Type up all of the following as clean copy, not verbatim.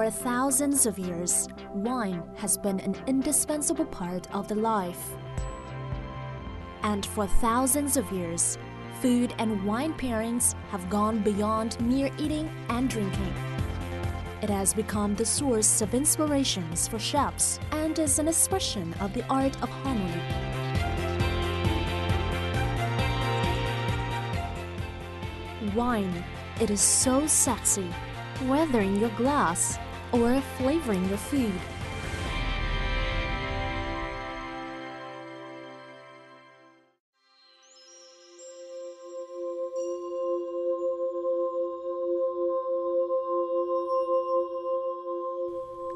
For thousands of years, wine has been an indispensable part of the life. And for thousands of years, food and wine pairings have gone beyond mere eating and drinking. It has become the source of inspirations for chefs and is an expression of the art of harmony. Wine, it is so sexy, whether in your glass or flavoring your food.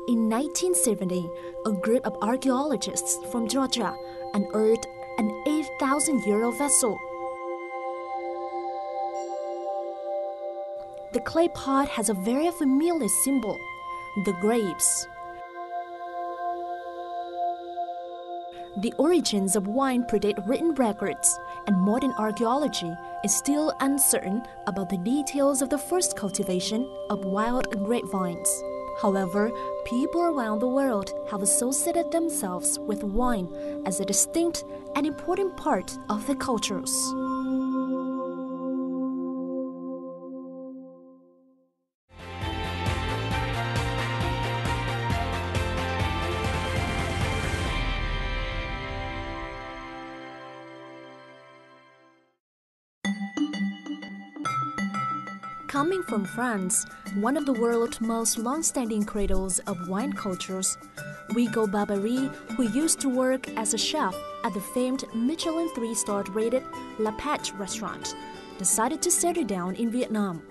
In 1970, a group of archaeologists from Georgia unearthed an 8,000-year-old vessel. The clay pot has a very familiar symbol, the grapes. The origins of wine predate written records, and modern archaeology is still uncertain about the details of the first cultivation of wild grapevines. However, people around the world have associated themselves with wine as a distinct and important part of their cultures. Coming from France, one of the world's most long-standing cradles of wine cultures, Hugo Barbarie, who used to work as a chef at the famed Michelin 3-star rated La Patch restaurant, decided to settle down in Vietnam.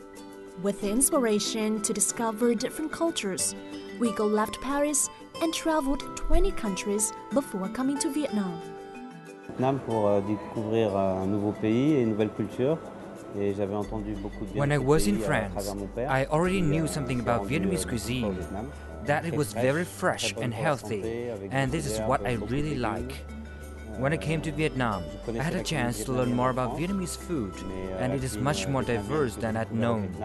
With the inspiration to discover different cultures, Hugo left Paris and traveled 20 countries before coming to Vietnam. Vietnam pour découvrir un nouveau pays et une nouvelle culture. When I was in France, I already knew something about Vietnamese cuisine, that it was very fresh and healthy, and this is what I really like. When I came to Vietnam, I had a chance to learn more about Vietnamese food, and it is much more diverse than I'd known.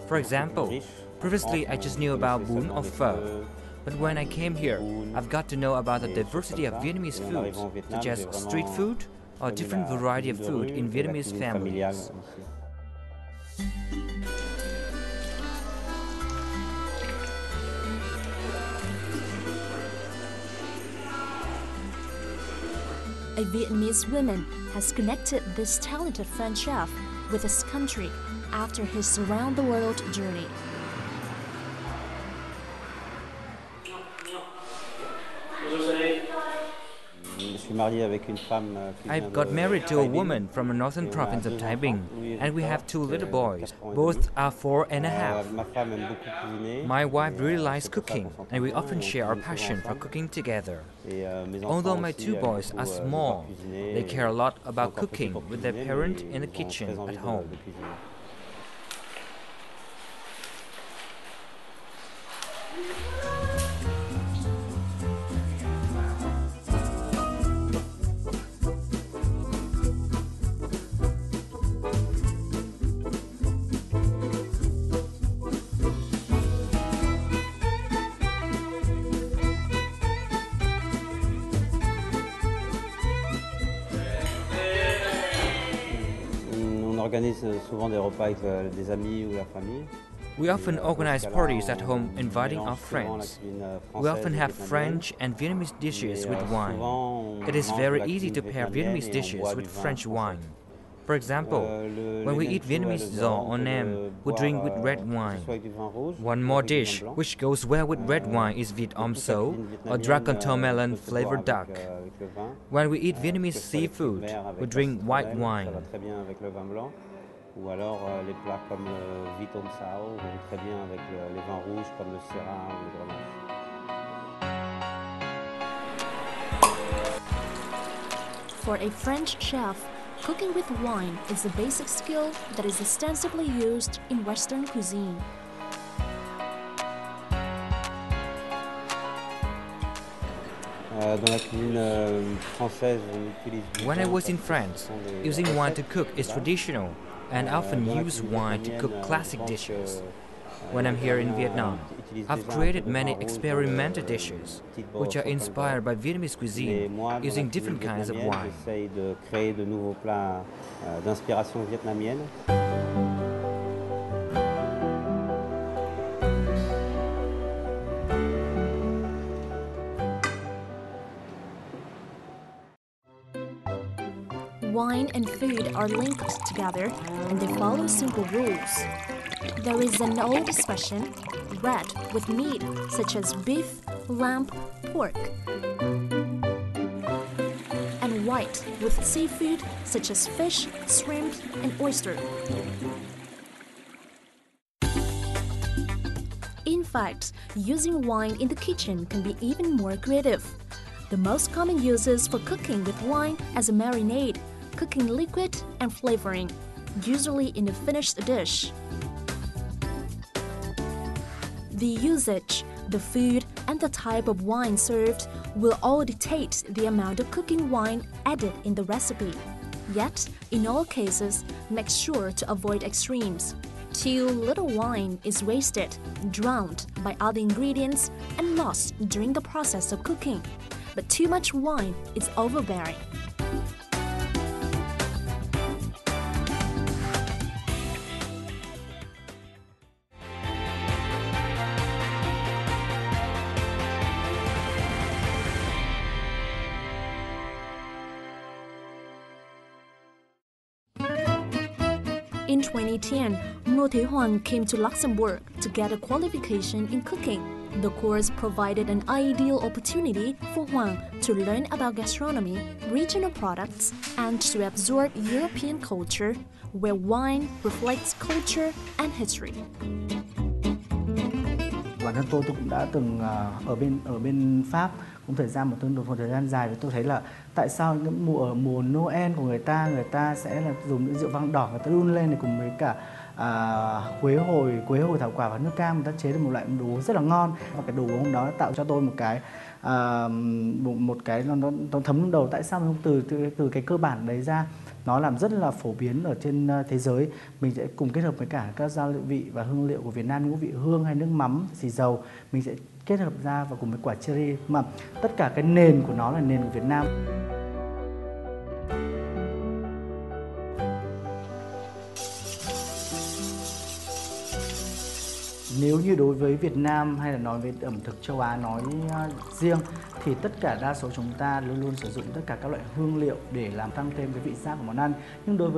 For example, previously I just knew about bún or pho, but when I came here, I've got to know about the diversity of Vietnamese foods, such as street food, or different variety of food in Vietnamese families. A Vietnamese woman has connected this talented French chef with his country after his around-the-world journey. I've got married to a woman from a northern province of Taiping, and we have 2 little boys. Both are 4.5. My wife really likes cooking, and we often share our passion for cooking together. Although my 2 boys are small, they care a lot about cooking with their parent in the kitchen at home. We often organize parties at home inviting our friends. We often have French and Vietnamese dishes with wine. It is very easy to pair Vietnamese dishes with French wine. For example, when we eat Vietnamese giò or nem, we drink with red wine. One more dish which goes well with red wine is vịt om sấu, or dragon tail melon flavored duck. When we eat Vietnamese seafood, we drink white wine. Ou alors les plats comme le vịt om sấu vont très bien avec les vins rouges comme le syrah ou le grenache. For a French chef, cooking with wine is a basic skill that is extensively used in Western cuisine. When I was in France, using wine to cook is traditional, and I often use wine to cook classic dishes. when I'm here in Vietnam. I've created many experimental dishes, which are inspired by Vietnamese cuisine, using different kinds of wine. J'essaye de créer de nouveaux plats d'inspiration vietnamienne. Wine and food are linked together, and they follow simple rules. There is an old expression, red with meat such as beef, lamb, pork, and white with seafood such as fish, shrimp, and oyster. In fact, using wine in the kitchen can be even more creative. The most common uses for cooking with wine as a marinade, cooking liquid, and flavoring, usually in a finished dish. The usage, the food, and the type of wine served will all dictate the amount of cooking wine added in the recipe. Yet, in all cases, make sure to avoid extremes. Too little wine is wasted, drowned by other ingredients, and lost during the process of cooking. But too much wine is overbearing. In 2010, Ngô Thế Hoàng came to Luxembourg to get a qualification in cooking. The course provided an ideal opportunity for Hoàng to learn about gastronomy, regional products, and to absorb European culture, where wine reflects culture and history. Bản thân tôi cũng đã từng ở bên Pháp cũng một thời gian dài, và tôi thấy là tại sao những mùa Noel của người ta sẽ là dùng những rượu vang đỏ, người ta đun lên để cùng với cả quế hồi thảo quả và nước cam, người ta chế được một loại đồ uống rất là ngon. Và cái đồ uống đó tạo cho tôi một cái nó thấm đầu. Tại sao mình không từ cái cơ bản đấy ra, nó làm rất là phổ biến ở trên thế giới. Mình sẽ cùng kết hợp với cả các gia vị và hương liệu của Việt Nam, ngũ vị hương hay nước mắm, xì dầu, mình sẽ kết hợp ra và cùng với quả cherry, mà tất cả cái nền của nó là nền của Việt Nam. Nếu như đối với Việt Nam hay là nói với ẩm thực châu Á nói riêng, thì tất cả đa số chúng ta luôn luôn sử dụng tất cả các loại hương liệu để làm tăng thêm cái vị giác của món ăn. Nhưng đối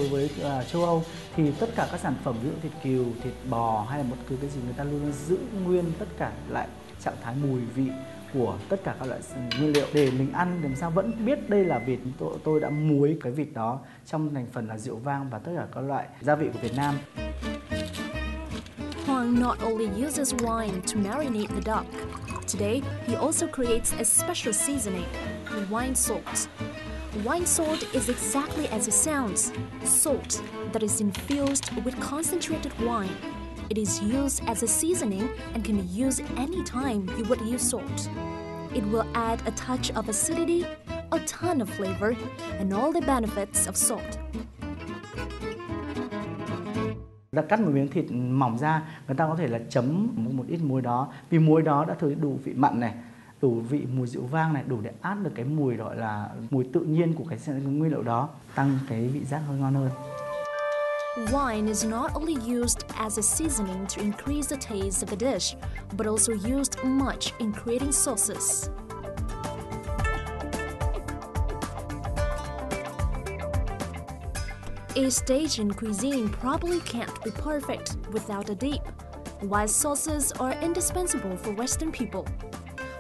với châu Âu thì tất cả các sản phẩm ví dụ thịt cừu, thịt bò hay là bất cứ cái gì, người ta luôn luôn giữ nguyên tất cả lại trạng thái mùi vị của tất cả các loại nguyên liệu để mình ăn làm sao vẫn biết đây là vịt. Tôi đã muối cái vịt đó trong thành phần là rượu vang và tất cả các loại gia vị của Việt Nam. Hoàng not only uses wine to marinate the duck. Today, he also creates a special seasoning, wine salt. Wine salt is exactly as it sounds, salt that is infused with concentrated wine. It is used as a seasoning and can be used any time you would use salt. It will add a touch of acidity, a ton of flavor, and all the benefits of salt. Đã cắt một miếng thịt mỏng ra, người ta có thể là chấm một ít muối đó, vì muối đó đã thừa đủ vị mặn này, đủ vị mùi rượu vang này, đủ để át được cái mùi gọi là mùi tự nhiên của cái nguyên liệu đó, tăng cái vị giác hơi ngon hơn. Wine is not only used as a seasoning to increase the taste of a dish, but also used much in creating sauces. East Asian cuisine probably can't be perfect without a dip, while sauces are indispensable for Western people.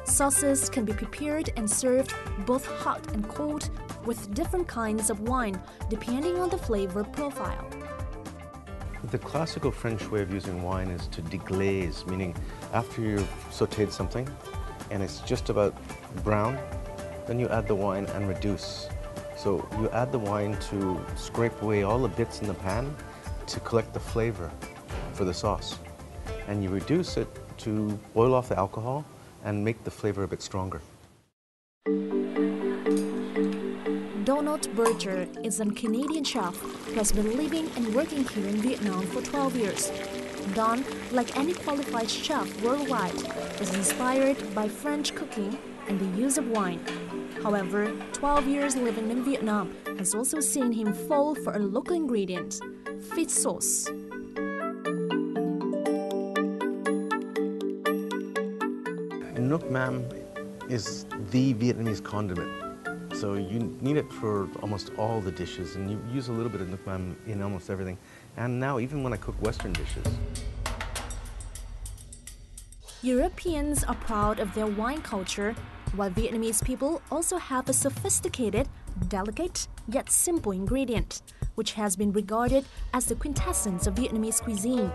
Sauces can be prepared and served both hot and cold with different kinds of wine, depending on the flavor profile. The classical French way of using wine is to deglaze, meaning after you've sautéed something and it's just about brown, then you add the wine and reduce. So you add the wine to scrape away all the bits in the pan to collect the flavor for the sauce. And you reduce it to boil off the alcohol and make the flavor a bit stronger. Donald Berger is a Canadian chef who has been living and working here in Vietnam for 12 years. Don, like any qualified chef worldwide, is inspired by French cooking and the use of wine. However, 12 years living in Vietnam has also seen him fall for a local ingredient, fish sauce. Nuoc mam is the Vietnamese condiment. So you need it for almost all the dishes, and you use a little bit of nuoc mam in almost everything. And now even when I cook Western dishes. Europeans are proud of their wine culture, while Vietnamese people also have a sophisticated, delicate, yet simple ingredient, which has been regarded as the quintessence of Vietnamese cuisine.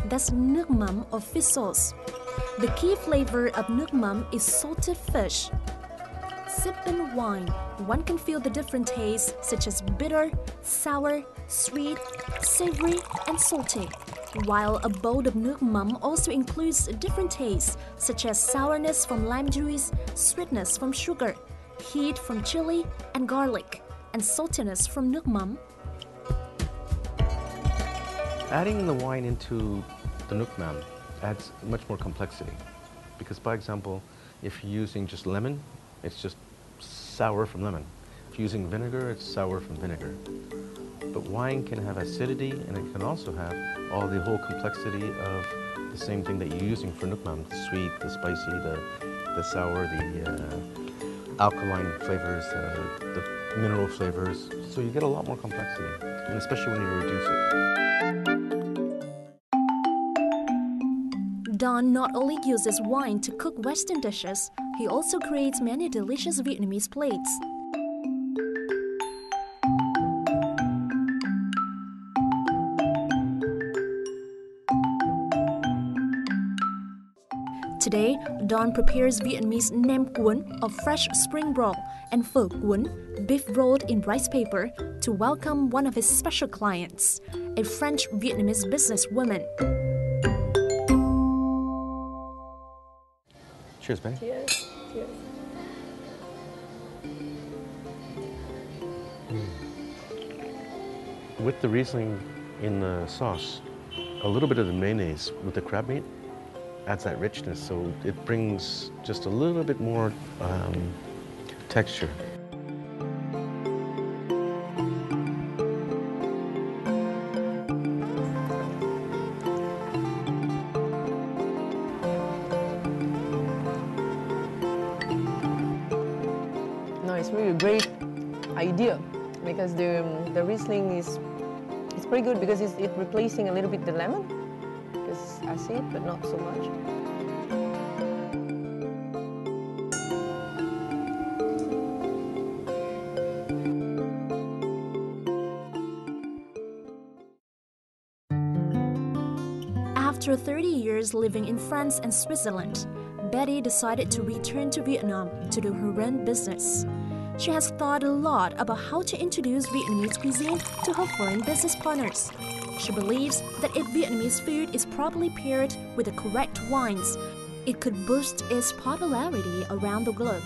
That's nuoc mam or fish sauce. The key flavor of nuoc mam is salted fish. Sipping wine, one can feel the different tastes such as bitter, sour, sweet, savory, and salty. While a bowl of nuoc mam also includes different tastes such as sourness from lime juice, sweetness from sugar, heat from chili and garlic, and saltiness from nuoc mam. Adding the wine into the nuoc mam adds much more complexity. Because, by example, if you're using just lemon, it's just sour from lemon. If you're using vinegar, it's sour from vinegar. But wine can have acidity, and it can also have all the whole complexity of the same thing that you're using for nuoc mam: the sweet, the spicy, the sour, the alkaline flavors, the mineral flavors. So you get a lot more complexity, and especially when you reduce it. Don not only uses wine to cook Western dishes, he also creates many delicious Vietnamese plates. Today, Don prepares Vietnamese nem cuốn, or fresh spring roll, and pho cuốn, beef rolled in rice paper, to welcome one of his special clients, a French-Vietnamese businesswoman. Cheers, babe. Cheers. Cheers. With the Riesling in the sauce, a little bit of the mayonnaise with the crab meat adds that richness, so it brings just a little bit more texture. No, it's really a great idea because the Riesling is pretty good because it's replacing a little bit the lemon. It's acid, but not so much. After 30 years living in France and Switzerland, Betty decided to return to Vietnam to do her own business. She has thought a lot about how to introduce Vietnamese cuisine to her foreign business partners. She believes that if Vietnamese food is properly paired with the correct wines, it could boost its popularity around the globe.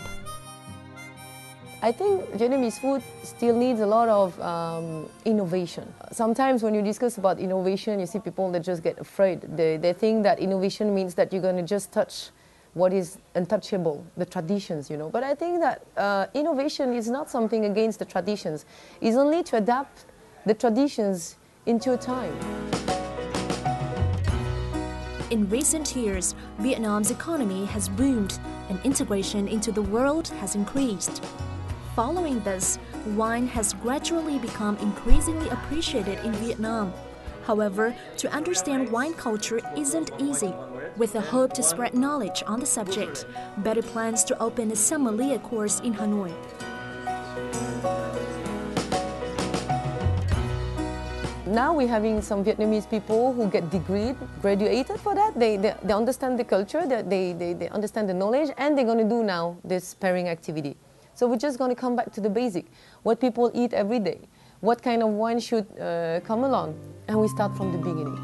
I think Vietnamese food still needs a lot of innovation. Sometimes when you discuss about innovation, you see people that just get afraid. They think that innovation means that you're going to just touch what is untouchable, the traditions, you know. But I think that innovation is not something against the traditions. It's only to adapt the traditions into a time. In recent years, Vietnam's economy has boomed and integration into the world has increased. Following this, wine has gradually become increasingly appreciated in Vietnam. However, to understand wine culture isn't easy. With the hope to spread knowledge on the subject, Betty plans to open a sommelier course in Hanoi. Now we're having some Vietnamese people who get graduated for that. They understand the culture, they understand the knowledge, and they're going to do now this pairing activity. So we're just going to come back to the basic, what people eat every day, what kind of wine should come along, and we start from the beginning.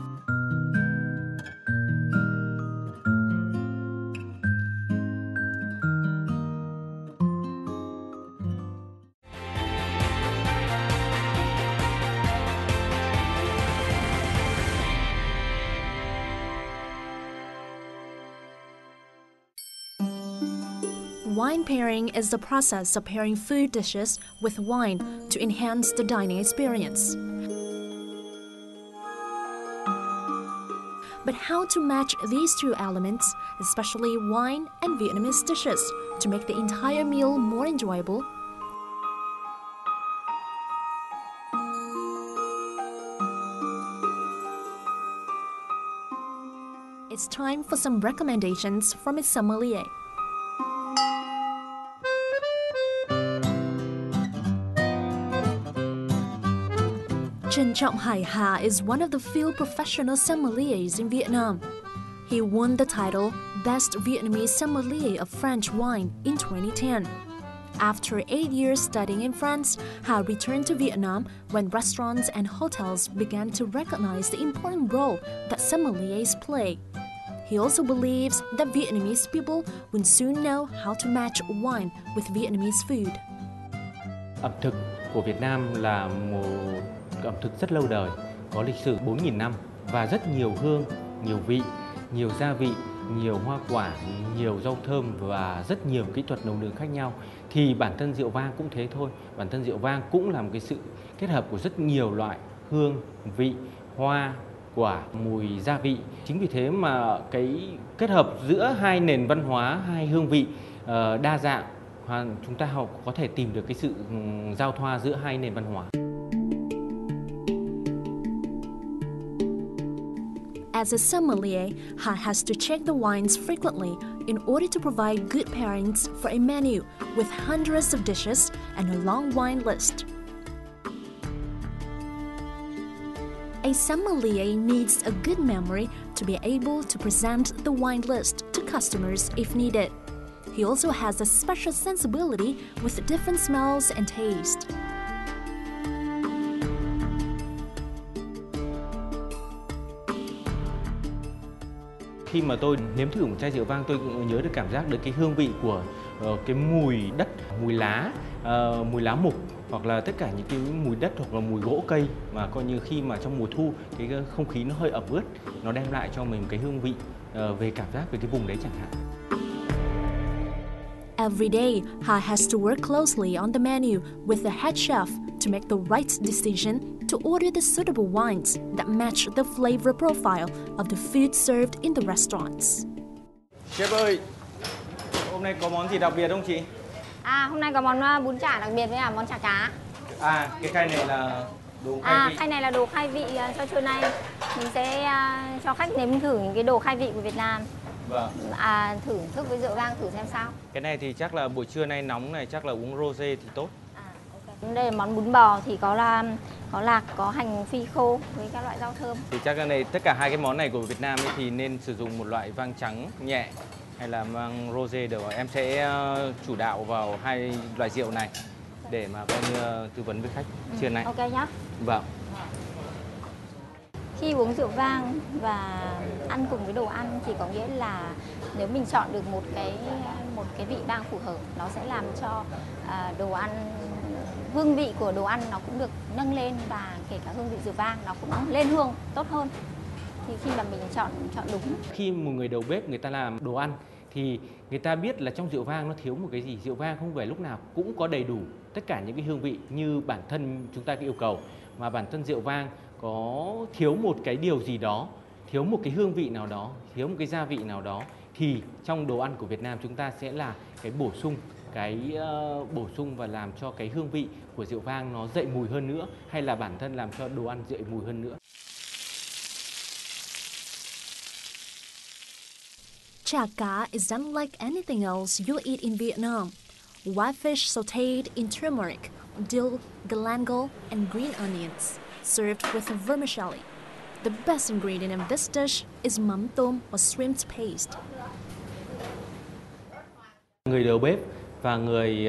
Wine pairing is the process of pairing food dishes with wine to enhance the dining experience. But how to match these two elements, especially wine and Vietnamese dishes, to make the entire meal more enjoyable? It's time for some recommendations from its sommelier. Trân Trọng Hải Hà is one of the few professional sommeliers in Vietnam. He won the title Best Vietnamese Sommelier of French Wine in 2010. After 8 years studying in France, Hà returned to Vietnam when restaurants and hotels began to recognize the important role that sommeliers play. He also believes that Vietnamese people will soon know how to match wine with Vietnamese food. Ẩm thực của Việt Nam là một ẩm thực rất lâu đời, có lịch sử 4.000 năm và rất nhiều hương, nhiều vị, nhiều gia vị, nhiều hoa quả, nhiều rau thơm và rất nhiều kỹ thuật nấu nướng khác nhau. Thì bản thân rượu vang cũng thế thôi. Bản thân rượu vang cũng là một cái sự kết hợp của rất nhiều loại hương, vị, hoa, quả, mùi, gia vị. Chính vì thế mà cái kết hợp giữa hai nền văn hóa, hai hương vị đa dạng, chúng ta có thể tìm được cái sự giao thoa giữa hai nền văn hóa. As a sommelier, Hà has to check the wines frequently in order to provide good pairings for a menu with hundreds of dishes and a long wine list. A sommelier needs a good memory to be able to present the wine list to customers if needed. He also has a special sensibility with different smells and taste. Khi mà tôi nếm thử một chai rượu vang, tôi cũng nhớ được cảm giác được cái hương vị của cái mùi đất, mùi lá mục, hoặc là tất cả những cái mùi đất hoặc là mùi gỗ cây mà coi như khi mà trong mùa thu cái không khí nó hơi ẩm ướt, nó đem lại cho mình cái hương vị về cảm giác về cái vùng đấy chẳng hạn. Every day, Hà has to work closely on the menu with the head chef to make the right decision to order the suitable wines that match the flavor profile of the food served in the restaurants. Chef ơi, hôm nay có món gì đặc biệt không chị? Hôm nay có món bún chả đặc biệt với món chả cá. Cái khay này là đồ khai vị. Khay này là đồ khai vị cho trưa nay. Mình sẽ cho khách nếm thử những cái đồ khai vị của Việt Nam. Vâng. Thưởng thức với rượu vang thử xem sao. Cái này thì chắc là buổi trưa nay nóng này, chắc là uống rosé thì tốt. Okay. Đây là món bún bò thì có lạc, có hành phi khô với các loại rau thơm. Thì chắc cái này tất cả hai cái món này của Việt Nam ấy thì nên sử dụng một loại vang trắng nhẹ hay là vang rosé được. Em sẽ chủ đạo vào hai loại rượu này để mà coi như tư vấn với khách trưa nay. Ok nhá. Vâng. Khi uống rượu vang và ăn cùng với đồ ăn thì có nghĩa là nếu mình chọn được một cái vị vang phù hợp, nó sẽ làm cho đồ ăn, hương vị của đồ ăn nó cũng được nâng lên và kể cả hương vị rượu vang nó cũng lên hương tốt hơn. Thì khi mà mình chọn đúng. Khi một người đầu bếp người ta làm đồ ăn thì người ta biết là trong rượu vang nó thiếu một cái gì. Rượu vang không phải lúc nào cũng có đầy đủ tất cả những cái hương vị như bản thân chúng ta yêu cầu, mà bản thân rượu vang có thiếu một cái điều gì đó, thiếu một cái hương vị nào đó, thiếu một cái gia vị nào đó, thì trong đồ ăn của Việt Nam chúng ta sẽ là cái bổ sung và làm cho cái hương vị của rượu vang nó dậy mùi hơn nữa, hay là bản thân làm cho đồ ăn dậy mùi hơn nữa. Chả cá is unlike anything else you'll eat in Vietnam. Whitefish sautéed in turmeric, dill, galangal, and green onions, served with vermicelli. The best ingredient in this dish is mắm tôm or shrimp paste. Người đầu bếp và người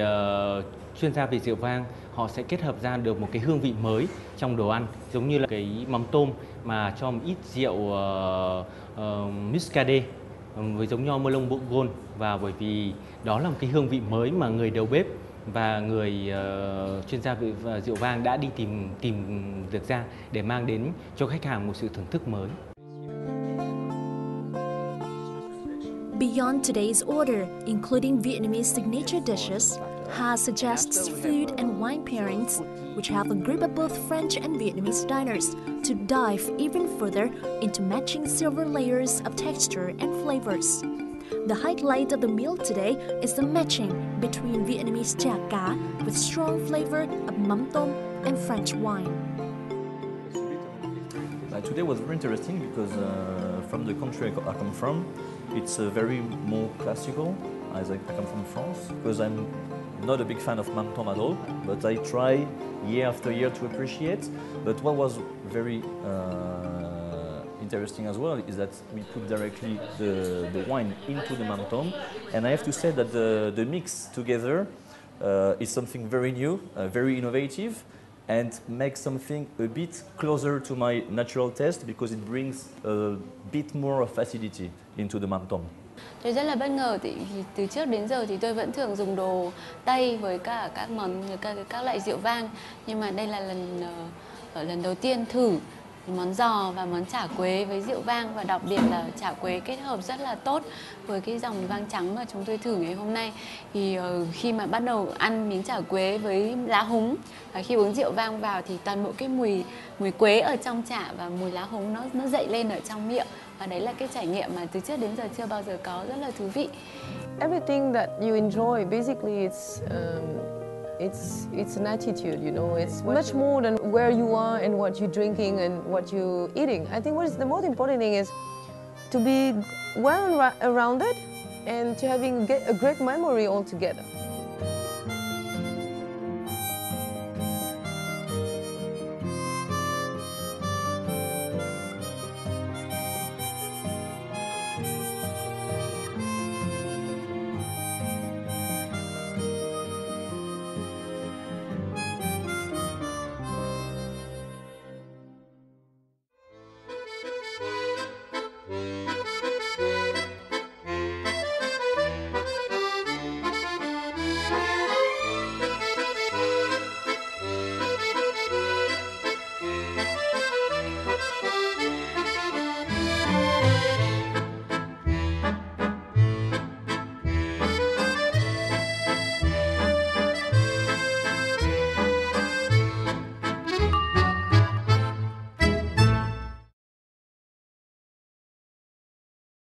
chuyên gia về rượu vang, họ sẽ kết hợp ra được một cái hương vị mới trong đồ ăn, giống như là cái mắm tôm mà cho một ít rượu muscadet với giống nho Merlot Bourgogne, và bởi vì đó là một cái hương vị mới mà người đầu bếp và người chuyên gia về rượu vang đã đi tìm được ra để mang đến cho khách hàng một sự thưởng thức mới. Beyond today's order, including Vietnamese signature dishes, Ha suggests food and wine pairings, which have a grip of both French and Vietnamese diners, to dive even further into matching silver layers of texture and flavors. The highlight of the meal today is the matching between Vietnamese chả cá with strong flavor of mắm tôm and French wine. Today was very interesting because from the country I come from, it's very more classical, as I come from France, because I'm not a big fan of mắm tôm at all, but I try year after year to appreciate. But what was very interesting as well is that we put directly the wine into the mắm tôm, and I have to say that the mix together is something very new, very innovative, and makes something a bit closer to my natural taste because it brings a bit more of acidity into the mắm tôm. Tôi rất là bất ngờ thì từ trước đến giờ thì tôi vẫn thường dùng đồ Tây với cả các loại rượu vang, nhưng mà đây là lần đầu tiên thử món giò và món chả quế với rượu vang, và đặc biệt là chả quế kết hợp rất là tốt với cái dòng vang trắng mà chúng tôi thử ngày hôm nay. Thì khi mà bắt đầu ăn miếng chả quế với lá húng, và khi uống rượu vang vào thì toàn bộ cái mùi quế ở trong chả và mùi lá húng nó dậy lên ở trong miệng, và đấy là cái trải nghiệm mà từ trước đến giờ chưa bao giờ có, rất là thú vị. Everything that you enjoy, basically it's an attitude, you know. It's much more than where you are and what you're drinking and what you're eating. I think what is the most important thing is to be well-rounded and to having a great memory altogether.